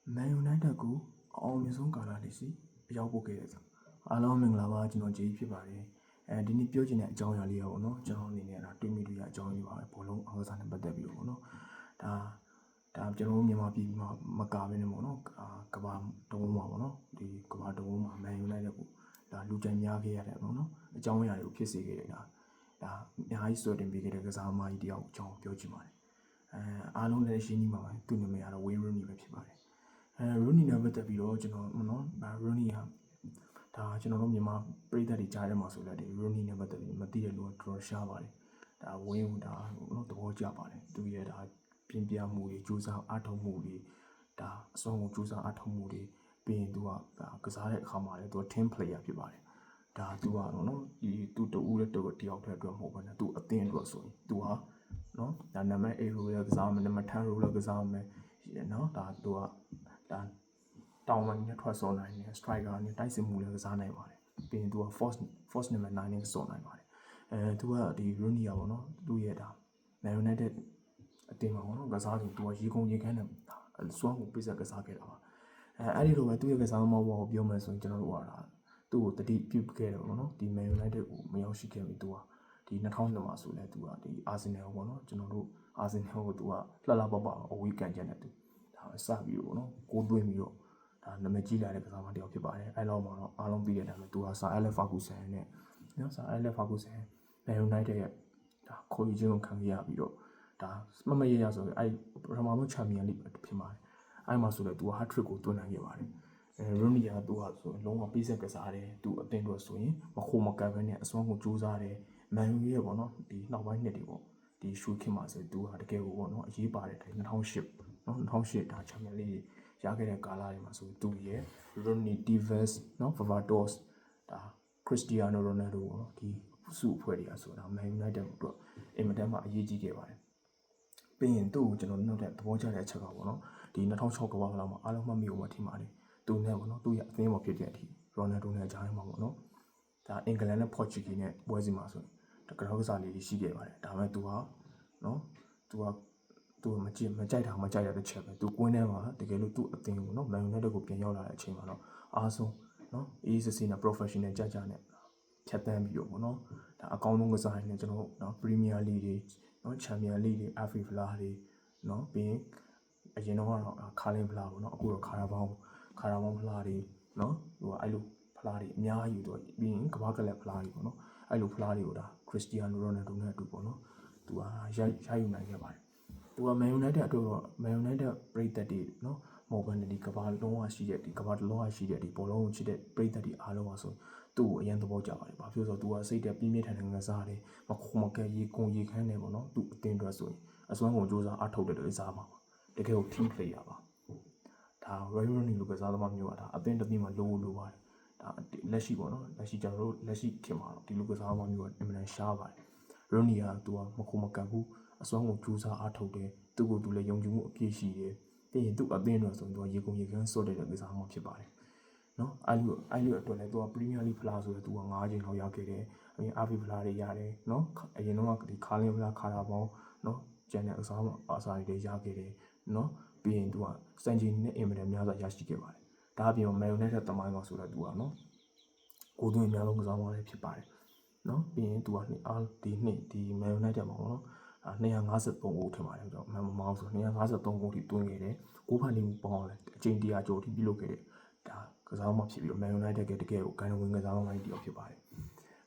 Man United ကိုအောင်မြင်ဆုံးကာလလေးစီရောက်ဖို့ခဲ့တယ်ဆိုအားလုံးမင်္ဂလာပါကျွန်တော်ဂျေးဖြစ်ပါတယ်ဒီနေ့ပြောချင်တဲ့အကြောင်းအရာလေးပေါ့နော်ကျွန်တော်အနေနဲ့တွေ့မိတွေ့ရအကြောင်းလေးပါပဲဘောလုံးအားကစားနဲ့ပတ်သက်ပြီးတော့ပေါ့နော်ဒါကျွန်တော်မြန်မာပြည်မှာမကားပဲနေပေါ့နော်ကဘာတုံးမှာပေါ့နော်ဒီကဘာတုံးမှာ Man United ကိုဒါလူကြိုက်များခဲ့ရတယ်ပေါ့နော်အကြောင်းအရာတွေကိုဖြစ်စေခဲ့တယ်ဒါအများကြီးဆိုတင်ပေးခဲ့တဲ့ကစားသမားကြီးတယောက်အကြောင်းပြောချင်ပါတယ်အားလုံးလည်းရှင်းပြီးပါမယ်သူ့နာမည်ကတော့ Wayne Rooney ပဲဖြစ်ပါတယ်Rooney နဲ့ပတ်သက်ပြီးတော့ကျွန်တော်နော်Rooney ဟာဒါကျွန်တော်တို့မြန်မာပြည်သက်တွေကြားထဲမှာဆိုလည်းဒီ Rooney နဲ့ပတ်သက်ပြီးမသိတဲ့လူကတော်တော်ရှားပါတယ်ဒါဝင်းဟိုဒါနော်သဘောကျပါတယ်သူရဲ့ဒါပြင်းပြမှုတွေကြိုးစားအားထုတ်မှုတွေဒါအစွမ်းကုန်ကြိုးစားအားထုတ်မှုတွေပြီးရင်သူကကစားတဲ့အခါမှာလည်းသူက team player ဖြစ်ပါတယ်ဒါသူကတော့နော်ဒီသူတူဦးတဲ့တယောက်တည်းအတွက်မဟုတ်ဘဲနဲ့သူအသင်းအတွက်ဆိုရင်သူဟာနော်ဒါနံပါတ်8 role ကစားမယ်နံပါတ်10 role ကစားမယ်နော်ဒါသူကဒါတောင်းမှနဲ့ထွက်ဆော်နိုင်တယ် striker နဲ့တိုက်စစ်မှုလည်းကစားနိုင်ပါတယ်ပြီးရင်သူက force number 9နဲ့ဆော်နိုင်ပါတယ်သူကဒီ Rooney ပေါ့နော်သူရဲ့ဒါ Man United အတင်းမှာပေါ့နော်ကစားသူကရေကုန်ရေခမ်းနဲ့စွမ်းကိုပြည့်စက်ကစားခဲ့တာပါအဲ့ဒီလိုပဲသူရဲ့ကစားသမားဘောကိုပြောမယ်ဆိုရင်ကျွန်တော်တို့ကဒါသူ့ကိုတတိပြုတ်ခဲ့တယ်ပေါ့နော်ဒီ Man United ကိုမရောက်ရှိခဲ့ပြီသူကဒီ2000မှာဆိုလဲသူကဒီ Arsenal ပေါ့နော်ကျွန်တော်တို့ Arsenal ကိုသူကလှလှပပအဝေးကန်ချက်နဲ့သူဒါစပြီးတော့နော်ကိုသွင်းပြီးတော့ဒါနာမည်ကြီးလာတဲ့ကစားသမားတစ်ယောက်ဖြစ်ပါတယ်အဲ့လောက်မှာတော့အားလုံးပြီးတဲ့အတိုင်းပဲသူက Sir Alex Ferguson နဲ့နော် Sir Alex Ferguson Man United ရဲ့ဒါခေါ်ယူခြင်းကိုခံရပြီးတော့ဒါမရရဆိုအဲ့ပထမဆုံးချန်ပီယံလိဖြစ်ပါတယ်အဲ့မှာဆိုလဲသူက hat trick ကိုသွင်းနိုင်ခဲ့ပါတယ်Rooney ကသူကဆိုလုံးဝပေးဆက်ကစားတယ်သူအသင်းတော့ဆိုရင်မခိုးမကပ်ပဲနဲ့အစွမ်းကိုကြိုးစားတယ်မန်ယူရဲ့ပေါ့နော်ဒီနောက်ပိုင်းနှစ်တွေပေါ့ဒီရှူခင်းမှာဆိုသူဟာတကယ်ကိုပေါ့နော်အရေးပါတယ်2008နော်2008ဒါချန်ပီယံလိရခဲ့တဲ့ကာလတွေမှာဆိုသူရဲ့ Rooney Tevez နော် Vavados ဒါ Cristiano Ronaldo ပေါ့နော်ဒီစုအဖွဲ့တွေကဆိုတာ Man United တို့အင်မတန်မှအရေးကြီးခဲ့ပါတယ်ပြီးရင်သူ့ကိုကျွန်တော်နောက်တဲ့သဘောကျတဲ့အချက်ကပေါ့နော်ဒီ2006ကမ္ဘာ့ဖလားမှာအားလုံးမှတ်မိအောင်မထင်ပါနဲ့သူနဲ့ပေါ့နော်သူ့ရဲ့အသင်းပေါ်ဖြစ်တဲ့အထိ Ronaldo နဲ့ကြားထဲမှာပေါ့နော်ဒါအင်္ဂလန်နဲ့ Portugal နဲ့ပွဲစီမှာဆိုရင်တကယ်ကစားလေးရှိခဲ့ပါတယ်ဒါပေမဲ့သူဟာနော်သူမကြိုက်တာမကြိုက်ရတဲ့ချက်ပဲသူကွင်းထဲမှာတကယ်လို့သူ့အသင်းကိုနော် Man United ကိုပြန်ရောက်လာတဲ့အချိန်မှာတော့အားဆုံးနော်အေးစစ်စစ်နဲ့ professional ကြကြနဲ့ဖြတ်တန်းပြီးတော့ပေါ့နော်ဒါအကောင်းဆုံးကစားနေကျွန်တော်နော် Premier League တွေနော် Champions League တွေ FA ဖလားတွေနော်ပြီးရင်အရင်တော့ခါလင်းဖလားပေါ့နော်အခုတော့ခါရာဘောင်းဖလားတွေနော်ဟိုအဲ့လိုဖလားတွေအများကြီးတော့ပြီးရင်ကမ္ဘာကလပ်ဖလားတွေပေါ့နော်အဲ့လိုဖလားတွေကိုဒါ Cristiano Ronaldo နဲ့အတူပေါ့နော်သူကရယူနိုင်ခဲ့ပါတယ်သူက Man United အတွက်တော့ Man United ပြည်သက်တွေနော်မော်ဘန်ဒီကမ္ဘာလုံးဝရှိတဲ့ဒီကမ္ဘာလုံးဝရှိတဲ့ဒီဘောလုံးကိုချစ်တဲ့ပြည်သက်တွေအားလုံးပါဆိုသူ့ကိုအရင်သဘောကျပါတယ်ဘာဖြစ်လို့ဆိုတော့သူကစိတ်တက်ပြင်းပြထန်ထန်ကစားတယ်မခုမကဲရေကုန်ရေခမ်းတယ်ပေါ့နော်သူအတင်းအတွက်ဆိုရင်အစွမ်းကုန်စူးစမ်းအထောက်တဲ့ကစားမှာတကယ်ကို team player ပါဒါ Rooney လိုကစားသမားမျိုးကဒါအသင်းတစ်သင်းမှာလိုပါတယ်ဒါလက်ရှိပေါ့နော်လက်ရှိကျွန်တော်တို့လက်ရှိခင်မှာတော့ဒီလိုကစားသမားမျိုးကအင်မတန်ရှားပါတယ် Rooney ကသူကမခုမကန်ဘူးအစွမ်းကုန်ကြိုးစားအားထုတ်တယ်သူ့ကိုသူလည်းယုံကြည်မှုအပြည့်ရှိတယ်ပြီးရင်သူ့အသင်းတော်ဆိုရင်သူကရေကုန်ရေခမ်းစော့တဲ့ကစားသမားဖြစ်ပါတယ်နော်အဲ့လိုအတွက်လည်းသူက Premier League ဖလားဆိုတော့သူက9ချိန်လောက်ရခဲ့တယ်အရင် AFC ဖလားတွေရတယ်နော်အရင်တော့ဒီခါလင်းဖလားခါတာပေါင်းနော်ကျန်တဲ့အစားတွေရခဲ့တယ်နော်ပြီးရင်သူကစံချိန်နဲ့အင်မတန်များစွာရရှိခဲ့ပါတယ်ဒါအပြင် Man United တမိုင်းမှာဆိုတော့သူကနော်ကိုသွင်းအများဆုံးကစားသမားလည်းဖြစ်ပါတယ်နော်ပြီးရင်သူကဒီ Man United မှာပေါ့နော်253ဂိုးထင်ပါတယ်ကျွန်တော်မမောင်းဆို253ဂိုးထိတွင်းခဲ့တယ်ကိုဖန်နေမှုပေါင်းလဲအချိန်100ကျော်ထိပြုလုပ်ခဲ့တယ်ဒါကစားမှဖြစ်ပြီးတော့ Man United ကတကယ်ကိုဂိုင်းဝင်ကစားသမားကြီးတယောက်ဖြစ်ပါတယ်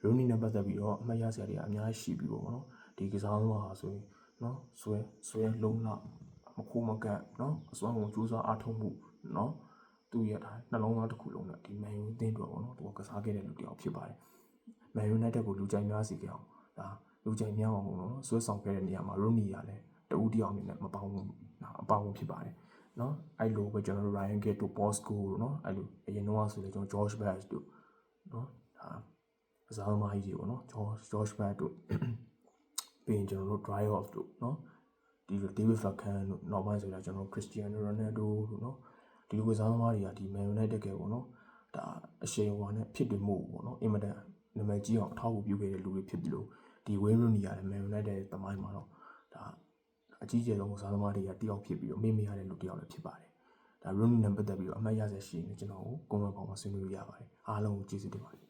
Rooney နဲ့ပတ်သက်ပြီးတော့အမှတ်ရစရာတွေအများကြီးရှိပြီးပေါ့နော်ဒီကစားသမားဟာဆိုရင်နော်ဆွဲလုံးလာမခိုးမကန့်နော်အစွမ်းကုန်ကြိုးစားအားထုတ်မှုနော်သူရဲ့ဒါနှလုံးသားတစ်ခုလုံးနဲ့ဒီ Man U အသင်းတော်ပေါ့နော်သူကစားခဲ့တဲ့လူတစ်ယောက်ဖြစ်ပါတယ် Man United ကိုလူကြိုက်များစီခဲ့အောင်ဒါလူကြိုက်များအောင်ပေါ့နော်ဆွဲဆောင်ခဲ့တဲ့နေရာမှာ Rooney ကလည်းတဦးတယောက်အနေနဲ့မပေါင်းဘူးအပေါင်းဖြစ်ပါတယ်နော်အဲ့လိုပဲကျွန်တော်တို့ Ryan Giggs တို့ Bosco တို့နော်အဲ့လိုအရင်တော့ဆိုလေကျွန်တော် George Best တို့နော်ဒါကစားသမားကြီးတွေပေါ့နော် George Best တို့ပြီးရင်ကျွန်တော်တို့ Dry Off တို့နော်ဒီ David Beckham တို့နောက်ပိုင်းဆိုတော့ကျွန်တော် Cristiano Ronaldo တို့နော်ဒီလိုကစားသမားတွေကဒီ Man United ကပေါ့နော်ဒါအရှိန်အဝါနဲ့ဖြစ်တည်မှုပေါ့နော်အင်မတန်နာမည်ကြီးအောင်အထောက်အကူပြုခဲ့တဲ့လူတွေဖြစ်ပြီးလို့ဒီ Wayne Rooney ကလည်း Man United ရဲ့တမိုင်းမှာတော့ဒါအကြီးကျယ်ဆုံးကစားသမားတွေကတယောက်ဖြစ်ပြီးတော့မေ့မရတဲ့လူတယောက်လည်းဖြစ်ပါတယ်ဒါ room နဲ့ပတ်သက်ပြီးတော့အမှတ်ရစရာရှိရင်ကျွန်တော်ကို comment box မှာဆွေးနွေးလို့ရပါတယ်အားလုံးကိုကျေးဇူးတင်ပါတယ်